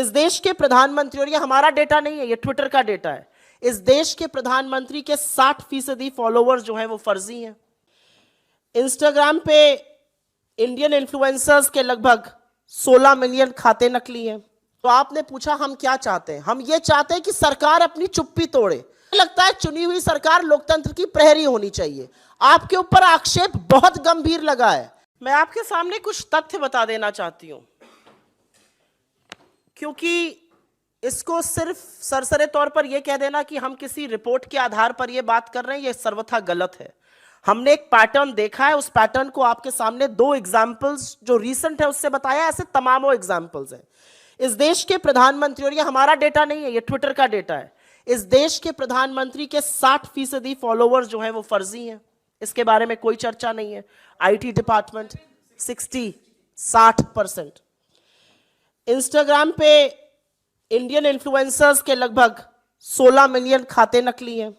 इस देश के प्रधानमंत्री, और ये हमारा डेटा नहीं है, ये ट्विटर का डेटा है, इस देश के प्रधानमंत्री के 60% फॉलोअर्स जो हैं वो फर्जी हैं। इंस्टाग्राम पे इंडियन इन्फ्लुएंसर्स के लगभग 16 मिलियन खाते नकली हैं। तो आपने पूछा हम क्या चाहते हैं? हम ये चाहते हैं कि सरकार अपनी चुप्पी तोड़े। लगता है चुनी हुई सरकार लोकतंत्र की प्रहरी होनी चाहिए। आपके ऊपर आक्षेप बहुत गंभीर लगा है। मैं आपके सामने कुछ तथ्य बता देना चाहती हूं, क्योंकि इसको सिर्फ सरसरे तौर पर यह कह देना कि हम किसी रिपोर्ट के आधार पर यह बात कर रहे हैं, यह सर्वथा गलत है। हमने एक पैटर्न देखा है, उस पैटर्न को आपके सामने 2 एग्जाम्पल्स जो रीसेंट है उससे बताया, ऐसे तमामों एग्जाम्पल्स हैं। इस देश के प्रधानमंत्री, और ये हमारा डेटा नहीं है, ये ट्विटर का डेटा है, इस देश के प्रधानमंत्री के 60% फॉलोअर्स जो हैं वो फर्जी हैं। इसके बारे में कोई चर्चा नहीं है। आईटी डिपार्टमेंट 60% इंस्टाग्राम पे इंडियन इन्फ्लुएंसर्स के लगभग 16 मिलियन खाते नकली हैं।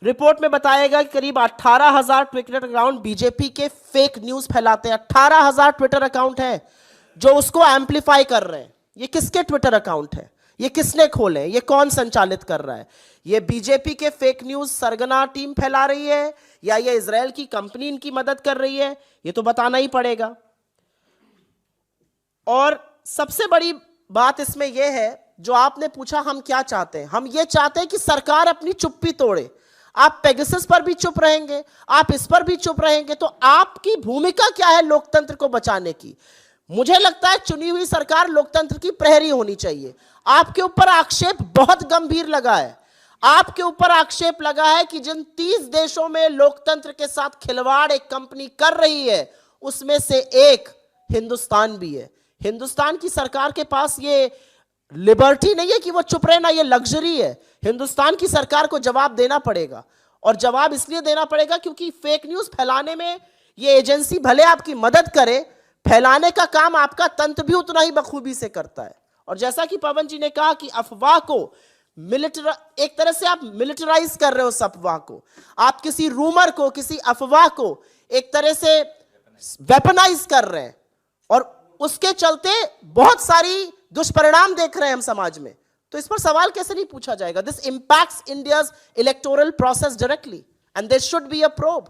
रिपोर्ट में बताया गया कि करीब 18,000 ट्विटर अकाउंट बीजेपी के फेक न्यूज फैलाते हैं। 18,000 ट्विटर अकाउंट हैं जो उसको एम्पलीफाई कर रहे हैं। ये किसके ट्विटर अकाउंट है? ये किसने खोले? ये कौन संचालित कर रहा है? ये बीजेपी के फेक न्यूज सरगना टीम फैला रही है या ये इजराइल की कंपनी इनकी मदद कर रही है? ये तो बताना ही पड़ेगा। और सबसे बड़ी बात इसमें यह है, जो आपने पूछा हम क्या चाहते हैं, हम ये चाहते हैं कि सरकार अपनी चुप्पी तोड़े। आप पेगासस पर भी चुप रहेंगे, आप इस पर भी चुप रहेंगे, तो आपकी भूमिका क्या है लोकतंत्र को बचाने की? मुझे लगता है चुनी हुई सरकार लोकतंत्र की प्रहरी होनी चाहिए। आपके ऊपर आक्षेप बहुत गंभीर लगा है। आपके ऊपर आक्षेप लगा है कि जिन 30 देशों में लोकतंत्र के साथ खिलवाड़ एक कंपनी कर रही है, उसमें से एक हिंदुस्तान भी है। हिंदुस्तान की सरकार के पास ये लिबर्टी नहीं है कि वो चुप रहे ना, ये लग्जरी है। हिंदुस्तान की सरकार को जवाब देना पड़ेगा, और जवाब इसलिए देना पड़ेगा क्योंकि फेक न्यूज फैलाने में ये एजेंसी भले आपकी मदद करे, फैलाने का काम आपका तंत्र भी उतना ही बखूबी से करता है। और जैसा कि पवन जी ने कहा कि अफवाह को एक तरह से आप मिलिटराइज कर रहे हो। उस अफवाह को आप किसी रूमर को, किसी अफवाह को एक तरह से वेपनाइज कर रहे हैं, और उसके चलते बहुत सारी दुष्परिणाम देख रहे हैं हम समाज में। तो इस पर सवाल कैसे नहीं पूछा जाएगा? This impacts India's electoral process directly and there should be a probe.